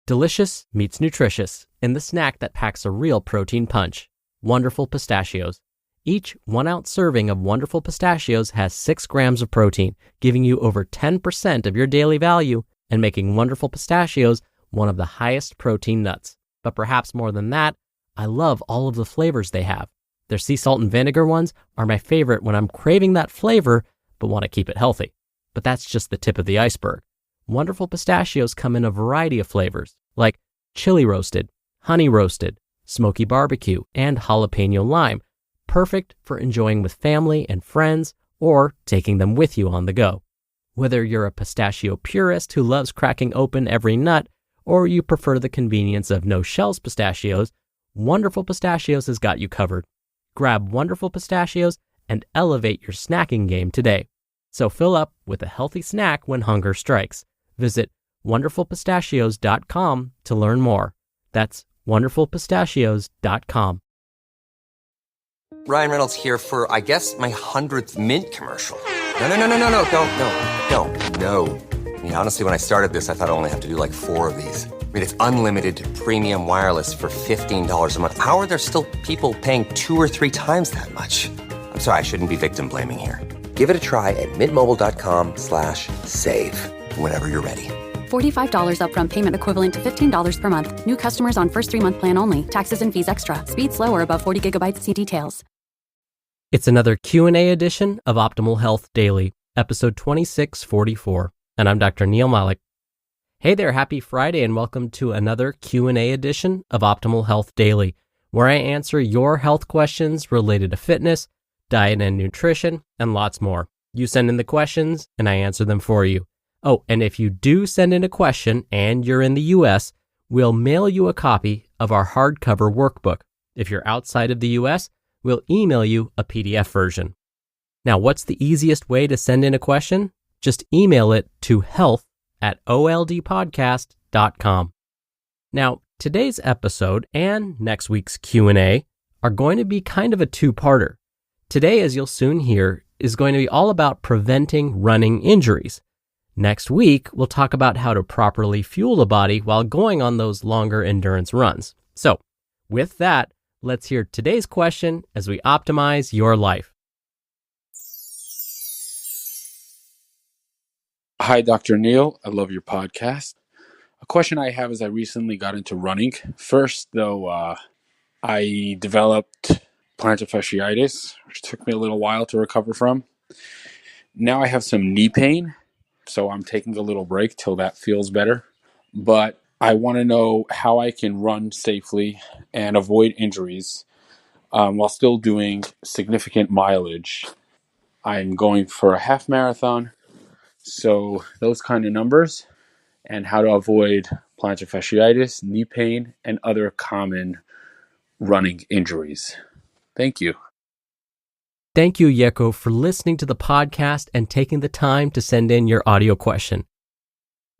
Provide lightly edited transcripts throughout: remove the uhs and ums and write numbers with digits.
Delicious meets nutritious in the snack that packs a real protein punch. Wonderful Pistachios. Each 1-ounce serving of Wonderful Pistachios has 6 grams of protein, giving you over 10% of your daily value and making Wonderful Pistachios one of the highest protein nuts. But perhaps more than that, I love all of the flavors they have. Their sea salt and vinegar ones are my favorite when I'm craving that flavor but want to keep it healthy. But that's just the tip of the iceberg. Wonderful Pistachios come in a variety of flavors, like chili roasted, honey roasted, smoky barbecue, and jalapeno lime, perfect for enjoying with family and friends or taking them with you on the go. Whether you're a pistachio purist who loves cracking open every nut, or you prefer the convenience of no-shells pistachios, Wonderful Pistachios has got you covered. Grab Wonderful Pistachios and elevate your snacking game today. So fill up with a healthy snack when hunger strikes. Visit wonderfulpistachios.com to learn more. That's wonderfulpistachios.com. Ryan Reynolds here for, I guess, my 100th Mint commercial. No, don't. I mean, honestly, when I started this, I thought I only have to do like 4 of these. I mean, it's unlimited premium wireless for $15 a month. How are there still people paying 2 or 3 times that much? I'm sorry, I shouldn't be victim blaming here. Give it a try at mintmobile.com/save. Whenever you're ready. $45 upfront payment equivalent to $15 per month. New customers on first 3-month plan only. Taxes and fees extra. Speed slower above 40 gigabytes. See details. It's another Q&A edition of Optimal Health Daily, episode 2644, and I'm Dr. Neil Malik. Hey there, happy Friday, and welcome to another Q&A edition of Optimal Health Daily, where I answer your health questions related to fitness, diet and nutrition, and lots more. You send in the questions, and I answer them for you. Oh, and if you do send in a question and you're in the U.S., we'll mail you a copy of our hardcover workbook. If you're outside of the U.S., we'll email you a PDF version. Now, what's the easiest way to send in a question? Just email it to health@oldpodcast.com. Now, today's episode and next week's Q&A are going to be kind of a two-parter. Today, as you'll soon hear, is going to be all about preventing running injuries. Next week, we'll talk about how to properly fuel the body while going on those longer endurance runs. So, with that, let's hear today's question as we optimize your life. Hi, Dr. Neil. I love your podcast. A question I have is I recently got into running. First, though, I developed plantar fasciitis, which took me a little while to recover from. Now I have some knee pain, so I'm taking a little break till that feels better. But I want to know how I can run safely and avoid injuries while still doing significant mileage. I'm going for a half marathon, so those kind of numbers, and how to avoid plantar fasciitis, knee pain, and other common running injuries. Thank you. Thank you, Yeko, for listening to the podcast and taking the time to send in your audio question.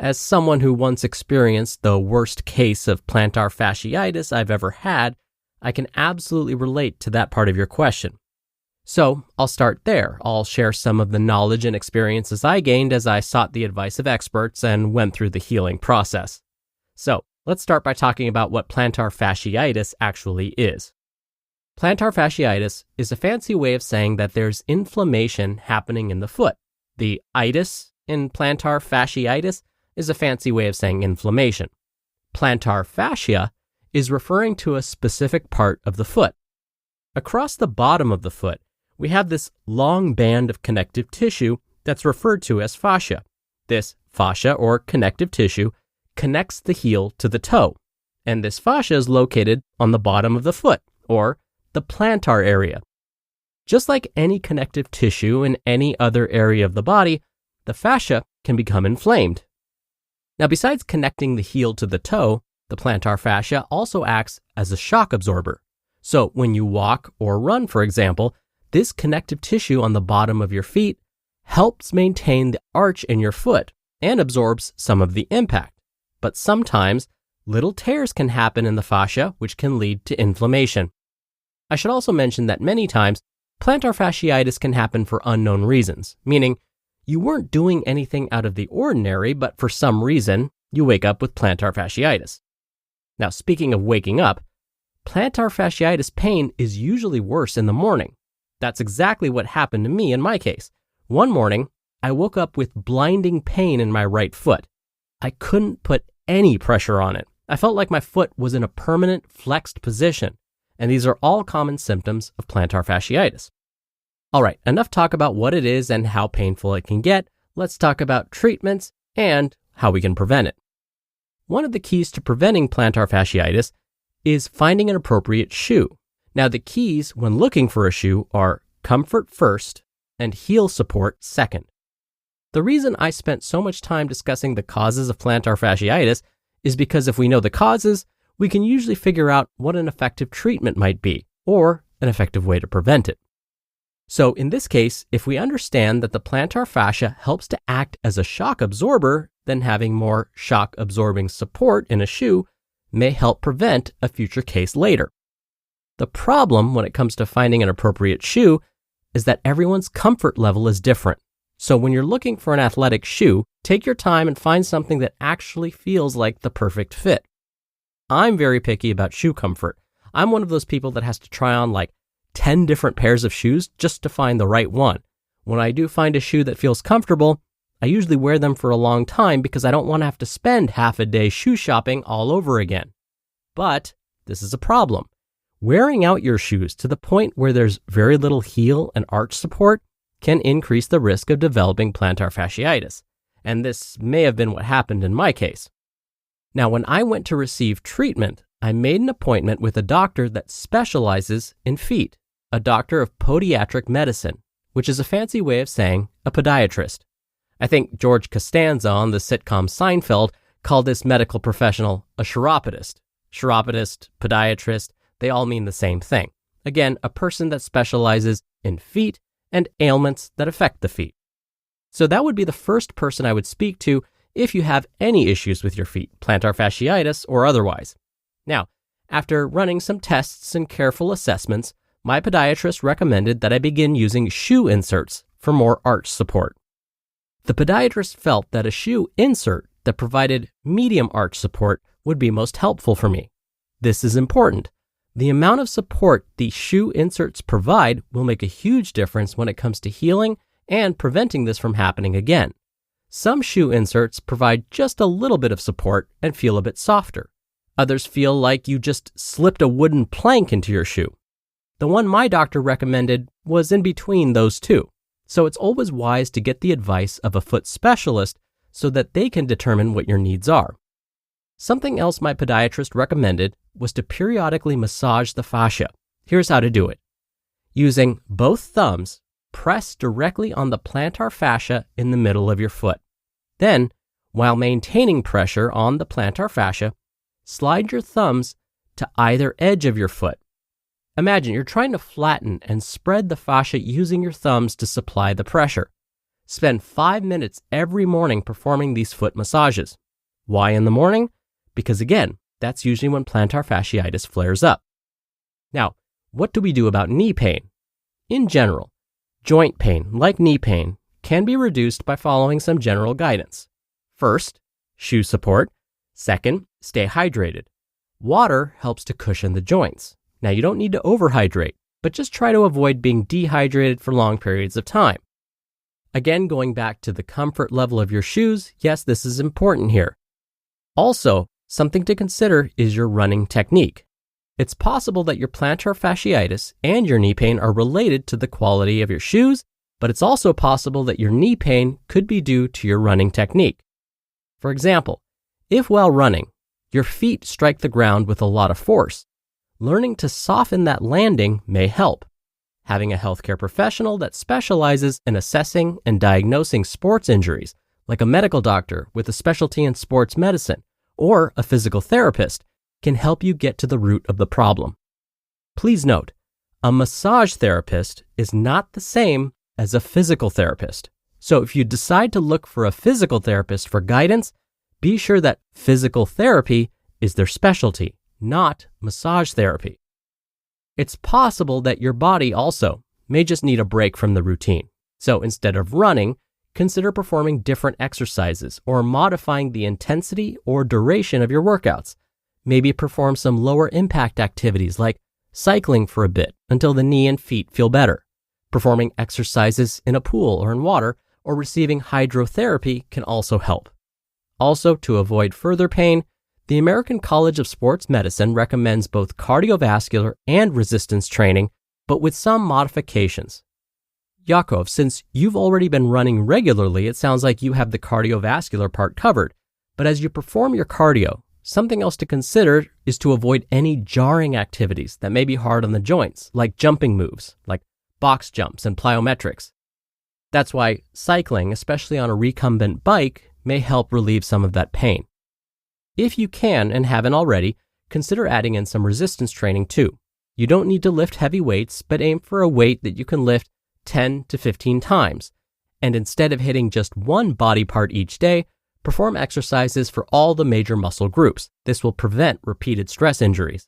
As someone who once experienced the worst case of plantar fasciitis I've ever had, I can absolutely relate to that part of your question. So I'll start there. I'll share some of the knowledge and experiences I gained as I sought the advice of experts and went through the healing process. So let's start by talking about what plantar fasciitis actually is. Plantar fasciitis is a fancy way of saying that there's inflammation happening in the foot. The itis in plantar fasciitis is a fancy way of saying inflammation. Plantar fascia is referring to a specific part of the foot. Across the bottom of the foot, we have this long band of connective tissue that's referred to as fascia. This fascia, or connective tissue, connects the heel to the toe, and this fascia is located on the bottom of the foot, or the plantar area. Just like any connective tissue in any other area of the body, the fascia can become inflamed. Now, besides connecting the heel to the toe, the plantar fascia also acts as a shock absorber. So when you walk or run, for example, this connective tissue on the bottom of your feet helps maintain the arch in your foot and absorbs some of the impact. But sometimes little tears can happen in the fascia, which can lead to inflammation. I should also mention that many times, plantar fasciitis can happen for unknown reasons, meaning you weren't doing anything out of the ordinary, but for some reason, you wake up with plantar fasciitis. Now, speaking of waking up, plantar fasciitis pain is usually worse in the morning. That's exactly what happened to me in my case. One morning, I woke up with blinding pain in my right foot. I couldn't put any pressure on it. I felt like my foot was in a permanent flexed position, and these are all common symptoms of plantar fasciitis. All right, enough talk about what it is and how painful it can get. Let's talk about treatments and how we can prevent it. One of the keys to preventing plantar fasciitis is finding an appropriate shoe. Now, the keys when looking for a shoe are comfort first and heel support second. The reason I spent so much time discussing the causes of plantar fasciitis is because if we know the causes, we can usually figure out what an effective treatment might be or an effective way to prevent it. So in this case, if we understand that the plantar fascia helps to act as a shock absorber, then having more shock absorbing support in a shoe may help prevent a future case later. The problem when it comes to finding an appropriate shoe is that everyone's comfort level is different. So when you're looking for an athletic shoe, take your time and find something that actually feels like the perfect fit. I'm very picky about shoe comfort. I'm one of those people that has to try on like 10 different pairs of shoes just to find the right one. When I do find a shoe that feels comfortable, I usually wear them for a long time because I don't want to have to spend half a day shoe shopping all over again. But this is a problem. Wearing out your shoes to the point where there's very little heel and arch support can increase the risk of developing plantar fasciitis. And this may have been what happened in my case. Now, when I went to receive treatment, I made an appointment with a doctor that specializes in feet, a doctor of podiatric medicine, which is a fancy way of saying a podiatrist. I think George Costanza on the sitcom Seinfeld called this medical professional a chiropodist. Chiropodist, podiatrist, they all mean the same thing. Again, a person that specializes in feet and ailments that affect the feet. So that would be the first person I would speak to if you have any issues with your feet, plantar fasciitis or otherwise. Now, after running some tests and careful assessments, my podiatrist recommended that I begin using shoe inserts for more arch support. The podiatrist felt that a shoe insert that provided medium arch support would be most helpful for me. This is important. The amount of support these shoe inserts provide will make a huge difference when it comes to healing and preventing this from happening again. Some shoe inserts provide just a little bit of support and feel a bit softer. Others feel like you just slipped a wooden plank into your shoe. The one my doctor recommended was in between those two, so it's always wise to get the advice of a foot specialist so that they can determine what your needs are. Something else my podiatrist recommended was to periodically massage the fascia. Here's how to do it. Using both thumbs, press directly on the plantar fascia in the middle of your foot. Then, while maintaining pressure on the plantar fascia, slide your thumbs to either edge of your foot. Imagine you're trying to flatten and spread the fascia using your thumbs to supply the pressure. Spend 5 minutes every morning performing these foot massages. Why in the morning? Because again, that's usually when plantar fasciitis flares up. Now, what do we do about knee pain? In general, joint pain, like knee pain, can be reduced by following some general guidance. First, shoe support. Second, stay hydrated. Water helps to cushion the joints. Now, you don't need to overhydrate, but just try to avoid being dehydrated for long periods of time. Again, going back to the comfort level of your shoes, yes, this is important here. Also, something to consider is your running technique. It's possible that your plantar fasciitis and your knee pain are related to the quality of your shoes, but it's also possible that your knee pain could be due to your running technique. For example, if while running, your feet strike the ground with a lot of force, learning to soften that landing may help. Having a healthcare professional that specializes in assessing and diagnosing sports injuries, like a medical doctor with a specialty in sports medicine, or a physical therapist, can help you get to the root of the problem. Please note, a massage therapist is not the same as a physical therapist. So if you decide to look for a physical therapist for guidance, be sure that physical therapy is their specialty, not massage therapy. It's possible that your body also may just need a break from the routine. So instead of running, consider performing different exercises or modifying the intensity or duration of your workouts. Maybe perform some lower impact activities like cycling for a bit until the knee and feet feel better. Performing exercises in a pool or in water or receiving hydrotherapy can also help. Also, to avoid further pain, the American College of Sports Medicine recommends both cardiovascular and resistance training, but with some modifications. Yakov, since you've already been running regularly, it sounds like you have the cardiovascular part covered. But as you perform your cardio, something else to consider is to avoid any jarring activities that may be hard on the joints, like jumping moves, like box jumps and plyometrics. That's why cycling, especially on a recumbent bike, may help relieve some of that pain. If you can and haven't already, consider adding in some resistance training too. You don't need to lift heavy weights, but aim for a weight that you can lift 10 to 15 times. And instead of hitting just one body part each day, perform exercises for all the major muscle groups. This will prevent repeated stress injuries.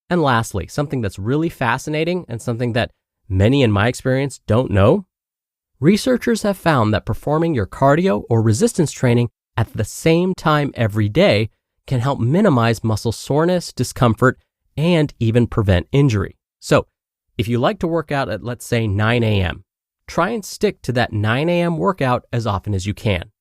And lastly, something that's really fascinating and something that many in my experience don't know. Researchers have found that performing your cardio or resistance training at the same time every day can help minimize muscle soreness, discomfort, and even prevent injury. So, if you like to work out at, let's say, 9 a.m., try and stick to that 9 a.m. workout as often as you can.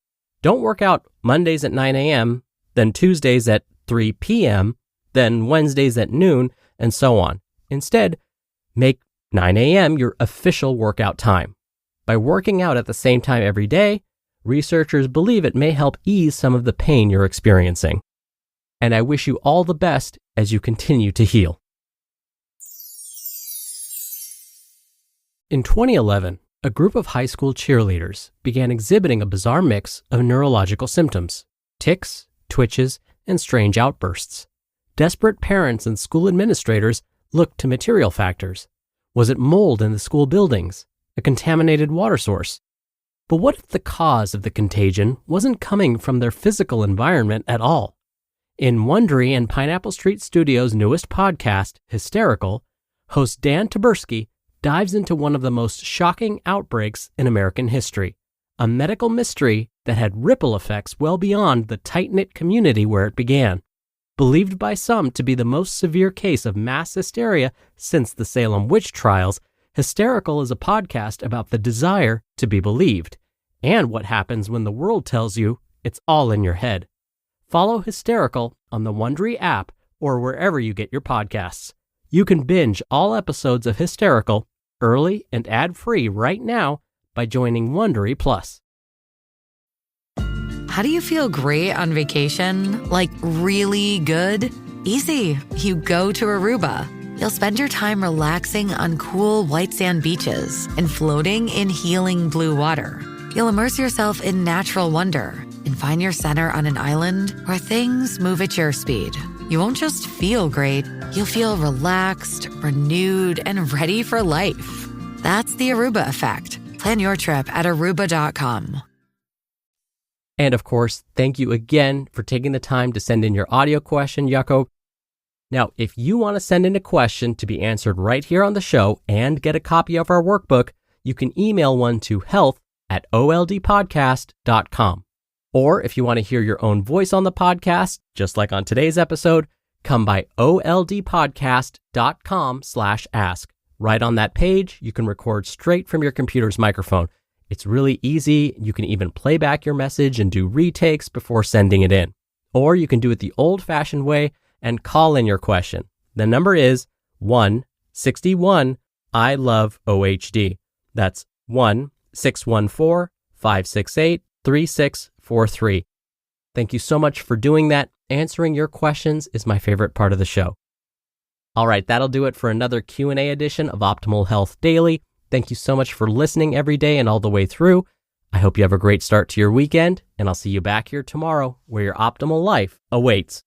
Don't work out Mondays at 9 a.m., then Tuesdays at 3 p.m., then Wednesdays at noon, and so on. Instead, make 9 a.m. your official workout time. By working out at the same time every day, researchers believe it may help ease some of the pain you're experiencing. And I wish you all the best as you continue to heal. In 2011, a group of high school cheerleaders began exhibiting a bizarre mix of neurological symptoms, tics, twitches, and strange outbursts. Desperate parents and school administrators looked to material factors. Was it mold in the school buildings? A contaminated water source? But what if the cause of the contagion wasn't coming from their physical environment at all? In Wondery and Pineapple Street Studios' newest podcast, Hysterical, host Dan Taberski dives into one of the most shocking outbreaks in American history, a medical mystery that had ripple effects well beyond the tight-knit community where it began. Believed by some to be the most severe case of mass hysteria since the Salem witch trials, Hysterical is a podcast about the desire to be believed and what happens when the world tells you it's all in your head. Follow Hysterical on the Wondery app or wherever you get your podcasts. You can binge all episodes of Hysterical early and ad-free right now by joining Wondery Plus. How do you feel great on vacation? Like really good? Easy. You go to Aruba. You'll spend your time relaxing on cool white sand beaches and floating in healing blue water. You'll immerse yourself in natural wonder and find your center on an island where things move at your speed. You won't just feel great, you'll feel relaxed, renewed, and ready for life. That's the Aruba effect. Plan your trip at Aruba.com. And of course, thank you again for taking the time to send in your audio question, Jakob. Now, if you want to send in a question to be answered right here on the show and get a copy of our workbook, you can email one to health@oldpodcast.com. Or if you want to hear your own voice on the podcast, just like on today's episode, come by oldpodcast.com/ask. Right on that page, you can record straight from your computer's microphone. It's really easy. You can even play back your message and do retakes before sending it in. Or you can do it the old-fashioned way and call in your question. The number is 1-61-I-LOVE-OHD. That's 1-614-568-3643. Thank you so much for doing that. Answering your questions is my favorite part of the show. All right, that'll do it for another Q&A edition of Optimal Health Daily. Thank you so much for listening every day and all the way through. I hope you have a great start to your weekend, and I'll see you back here tomorrow where your optimal life awaits.